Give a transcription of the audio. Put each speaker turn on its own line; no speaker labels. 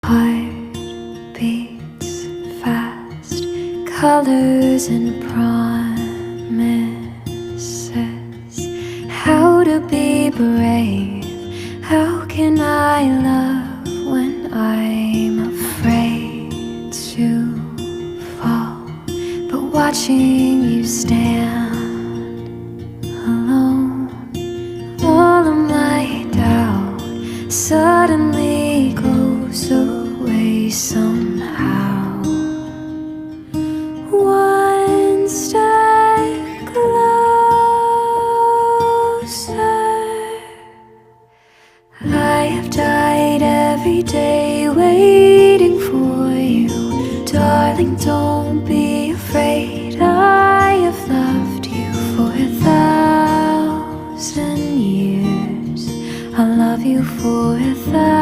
Heart beats fast, colors and promises. How to be brave? How can I love when I'm afraid to fall? But watching you stand alone, all of my doubt suddenly goes away somehow. One step closer. I have died every day waiting for you. Darling, don't be afraid. I have loved you for 1,000 years. I'll love you for 1,000